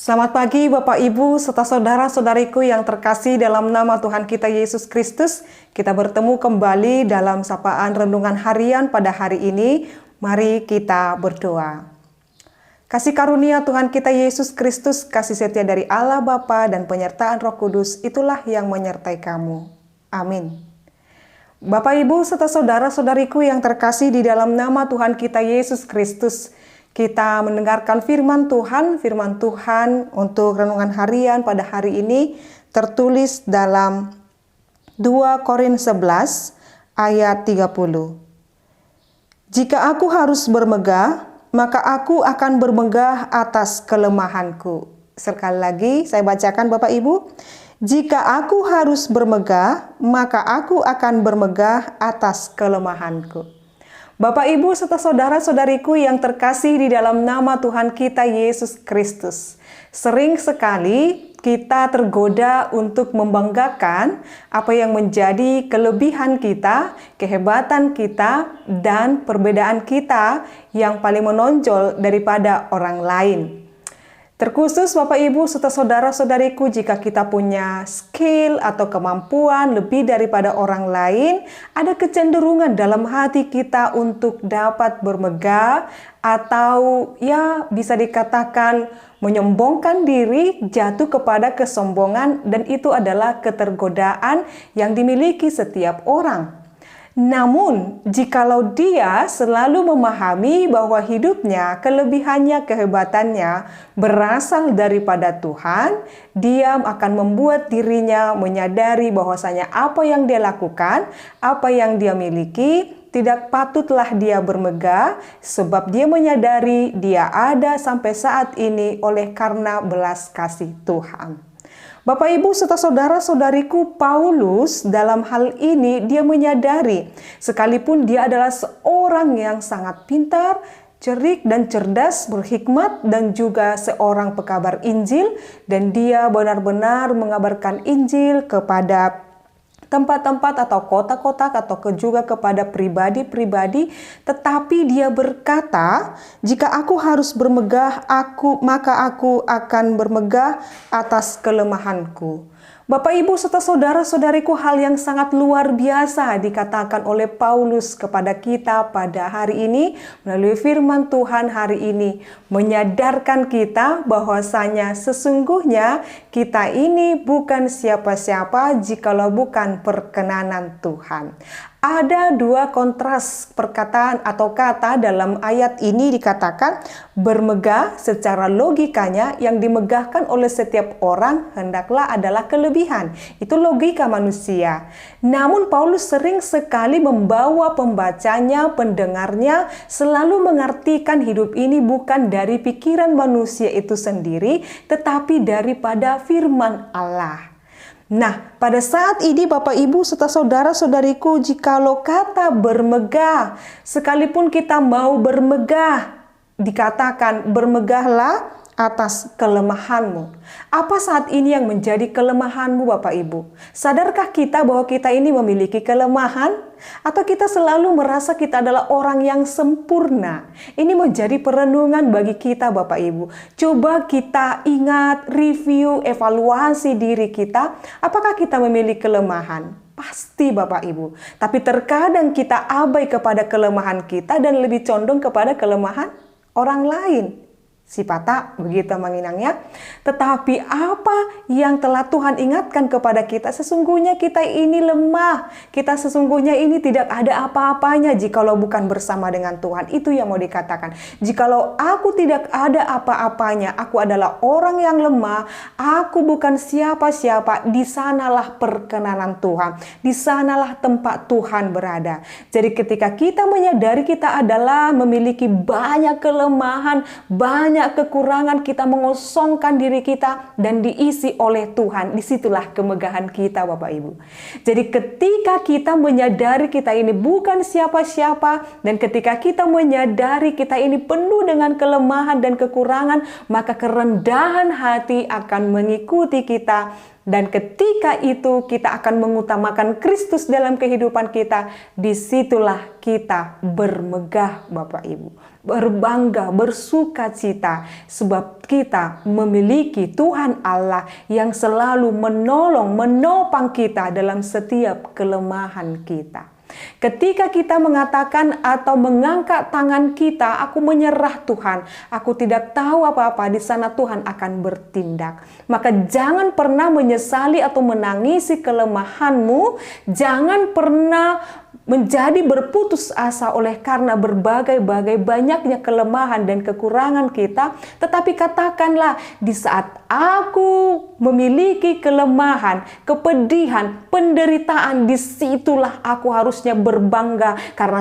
Selamat pagi Bapak Ibu serta saudara-saudariku yang terkasih dalam nama Tuhan kita Yesus Kristus. Kita bertemu kembali dalam sapaan renungan harian pada hari ini. Mari kita berdoa. Kasih karunia Tuhan kita Yesus Kristus, kasih setia dari Allah Bapa dan penyertaan Roh Kudus, itulah yang menyertai kamu. Amin. Bapak Ibu serta saudara-saudariku yang terkasih di dalam nama Tuhan kita Yesus Kristus, kita mendengarkan firman Tuhan untuk renungan harian pada hari ini tertulis dalam 2 Korintus 11 ayat 30. Jika aku harus bermegah, maka aku akan bermegah atas kelemahanku. Sekali lagi saya bacakan Bapak Ibu. Jika aku harus bermegah, maka aku akan bermegah atas kelemahanku. Bapak Ibu serta saudara-saudariku yang terkasih di dalam nama Tuhan kita Yesus Kristus. Sering sekali kita tergoda untuk membanggakan apa yang menjadi kelebihan kita, kehebatan kita, dan perbedaan kita yang paling menonjol daripada orang lain. Terkhusus Bapak Ibu serta saudara-saudariku, jika kita punya skill atau kemampuan lebih daripada orang lain, ada kecenderungan dalam hati kita untuk dapat bermegah atau ya bisa dikatakan menyombongkan diri, jatuh kepada kesombongan, dan itu adalah ketergodaan yang dimiliki setiap orang. Namun, jikalau dia selalu memahami bahwa hidupnya, kelebihannya, kehebatannya berasal daripada Tuhan, dia akan membuat dirinya menyadari bahwasanya apa yang dia lakukan, apa yang dia miliki, tidak patutlah dia bermegah, sebab dia menyadari dia ada sampai saat ini oleh karena belas kasih Tuhan. Bapak Ibu serta saudara-saudariku, Paulus dalam hal ini dia menyadari sekalipun dia adalah seorang yang sangat pintar, cerdik dan cerdas, berhikmat dan juga seorang pekabar Injil, dan dia benar-benar mengabarkan Injil kepada tempat-tempat atau kota-kota atau juga kepada pribadi-pribadi, tetapi dia berkata, jika aku harus bermegah, maka aku akan bermegah atas kelemahanku. Bapak Ibu serta saudara-saudariku, hal yang sangat luar biasa dikatakan oleh Paulus kepada kita pada hari ini melalui firman Tuhan hari ini, menyadarkan kita bahwasanya sesungguhnya kita ini bukan siapa-siapa jikalau bukan perkenanan Tuhan. Ada dua kontras perkataan atau kata dalam ayat ini dikatakan bermegah. Secara logikanya yang dimegahkan oleh setiap orang hendaklah adalah kelebihan. Itu logika manusia. Namun Paulus sering sekali membawa pembacanya, pendengarnya selalu mengartikan hidup ini bukan dari pikiran manusia itu sendiri, tetapi daripada firman Allah. Nah, pada saat ini Bapak Ibu serta saudara-saudariku, jikalau kata bermegah, sekalipun kita mau bermegah, dikatakan bermegahlah atas kelemahanmu. Apa saat ini yang menjadi kelemahanmu Bapak Ibu? Sadarkah kita bahwa kita ini memiliki kelemahan? Atau kita selalu merasa kita adalah orang yang sempurna? Ini menjadi perenungan bagi kita Bapak Ibu. Coba kita ingat, review, evaluasi diri kita. Apakah kita memiliki kelemahan? Pasti Bapak Ibu. Tapi terkadang kita abai kepada kelemahan kita dan lebih condong kepada kelemahan orang lain. Si patah begitu menginangnya. Tetapi apa yang telah Tuhan ingatkan kepada kita, sesungguhnya kita ini lemah. Kita sesungguhnya ini tidak ada apa-apanya jikalau bukan bersama dengan Tuhan. Itu yang mau dikatakan. Jikalau aku tidak ada apa-apanya, aku adalah orang yang lemah, aku bukan siapa-siapa, di sanalah perkenanan Tuhan. Di sanalah tempat Tuhan berada. Jadi ketika kita menyadari kita adalah memiliki banyak kelemahan, banyak kekurangan, kita mengosongkan diri kita dan diisi oleh Tuhan. Disitulah kemegahan kita Bapak Ibu. Jadi ketika kita menyadari kita ini bukan siapa-siapa, dan ketika kita menyadari kita ini penuh dengan kelemahan dan kekurangan, maka kerendahan hati akan mengikuti kita. Dan ketika itu kita akan mengutamakan Kristus dalam kehidupan kita. Disitulah kita bermegah Bapak Ibu. berbangga, bersuka cita, sebab kita memiliki Tuhan Allah yang selalu menolong, menopang kita dalam setiap kelemahan kita. Ketika kita mengatakan atau mengangkat tangan kita, aku menyerah Tuhan, aku tidak tahu apa-apa, di sana Tuhan akan bertindak. Maka jangan pernah menyesali atau menangisi kelemahanmu, jangan pernah menjadi berputus asa oleh karena berbagai-bagai banyaknya kelemahan dan kekurangan kita, tetapi katakanlah, di saat aku memiliki kelemahan, kepedihan, penderitaan, disitulah aku harusnya berbangga karena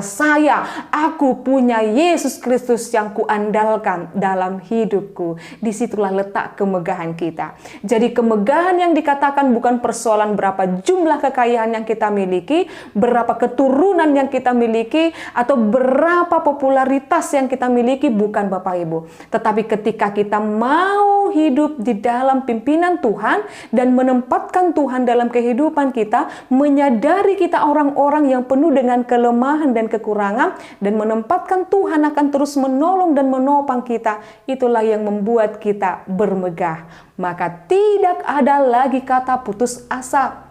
aku punya Yesus Kristus yang kuandalkan dalam hidupku. Disitulah letak kemegahan kita. Jadi kemegahan yang dikatakan bukan persoalan berapa jumlah kekayaan yang kita miliki, berapa keturunan yang kita miliki, atau berapa popularitas yang kita miliki, bukan Bapak Ibu. Tetapi ketika kita mau hidup di dalam pimpinan Tuhan dan menempatkan Tuhan dalam kehidupan kita, menyadari kita orang-orang yang penuh dengan kelemahan dan kekurangan, dan menempatkan Tuhan akan terus menolong dan menopang kita, itulah yang membuat kita bermegah. Maka tidak ada lagi kata putus asa,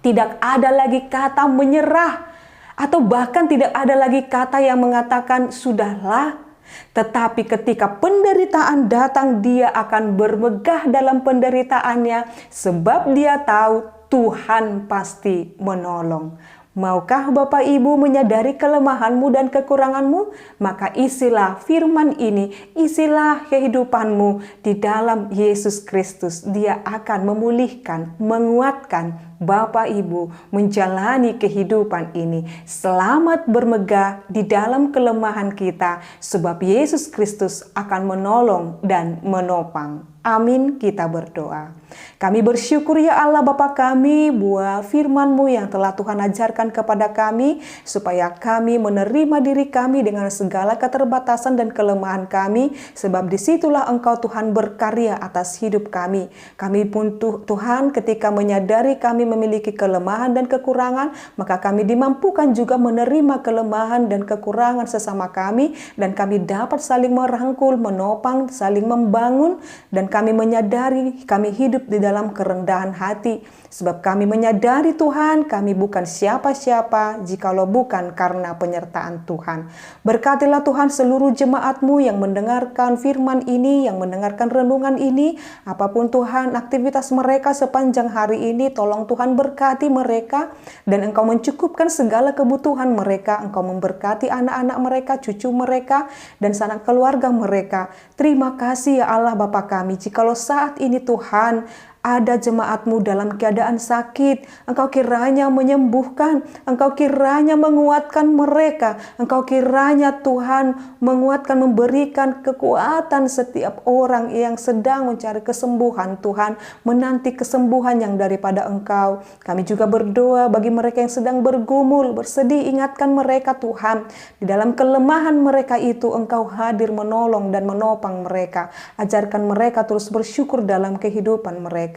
tidak ada lagi kata menyerah, atau bahkan tidak ada lagi kata yang mengatakan sudahlah. Tetapi ketika penderitaan datang, dia akan bermegah dalam penderitaannya, sebab dia tahu Tuhan pasti menolong. Maukah Bapak Ibu menyadari kelemahanmu dan kekuranganmu? Maka isilah firman ini, isilah kehidupanmu di dalam Yesus Kristus. Dia akan memulihkan, menguatkan Bapak Ibu menjalani kehidupan ini. Selamat bermegah di dalam kelemahan kita, sebab Yesus Kristus akan menolong dan menopang. Amin, kita berdoa. Kami bersyukur ya Allah Bapa kami buat firman-Mu yang telah Tuhan ajarkan kepada kami, supaya kami menerima diri kami dengan segala keterbatasan dan kelemahan kami, sebab disitulah Engkau Tuhan berkarya atas hidup kami. Kami pun Tuhan ketika menyadari kami memiliki kelemahan dan kekurangan, maka kami dimampukan juga menerima kelemahan dan kekurangan sesama kami, dan kami dapat saling merangkul, menopang, saling membangun, dan kami menyadari kami hidup di dalam kerendahan hati, sebab kami menyadari Tuhan kami bukan siapa-siapa jikalau bukan karena penyertaan Tuhan. Berkatilah Tuhan seluruh jemaat-Mu yang mendengarkan firman ini, yang mendengarkan renungan ini, apapun Tuhan aktivitas mereka sepanjang hari ini, tolong Tuhan berkati mereka, dan Engkau mencukupkan segala kebutuhan mereka. Engkau memberkati anak-anak mereka, cucu mereka, dan sanak keluarga mereka. Terima kasih ya Allah Bapa kami, jikalau saat ini Tuhan ada jemaat-Mu dalam keadaan sakit, Engkau kiranya menyembuhkan, Engkau kiranya menguatkan mereka, Engkau kiranya Tuhan menguatkan, memberikan kekuatan setiap orang yang sedang mencari kesembuhan. Tuhan, menanti kesembuhan yang daripada Engkau. Kami juga berdoa bagi mereka yang sedang bergumul, bersedih, ingatkan mereka Tuhan, di dalam kelemahan mereka itu Engkau hadir menolong dan menopang mereka. Ajarkan mereka terus bersyukur dalam kehidupan mereka.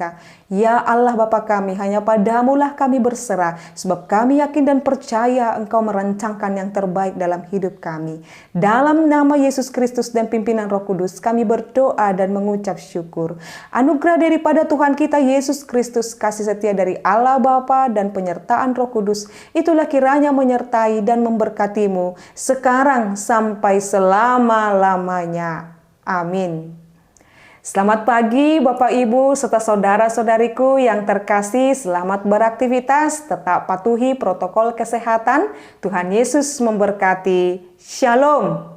Ya Allah Bapa kami, hanya Padamu-lah kami berserah, sebab kami yakin dan percaya Engkau merancangkan yang terbaik dalam hidup kami. Dalam nama Yesus Kristus dan pimpinan Roh Kudus, kami berdoa dan mengucap syukur. Anugerah daripada Tuhan kita Yesus Kristus, kasih setia dari Allah Bapa dan penyertaan Roh Kudus, itulah kiranya menyertai dan memberkatimu sekarang sampai selama-lamanya. Amin. Selamat pagi Bapak Ibu serta saudara-saudariku yang terkasih, selamat beraktivitas, tetap patuhi protokol kesehatan. Tuhan Yesus memberkati. Shalom.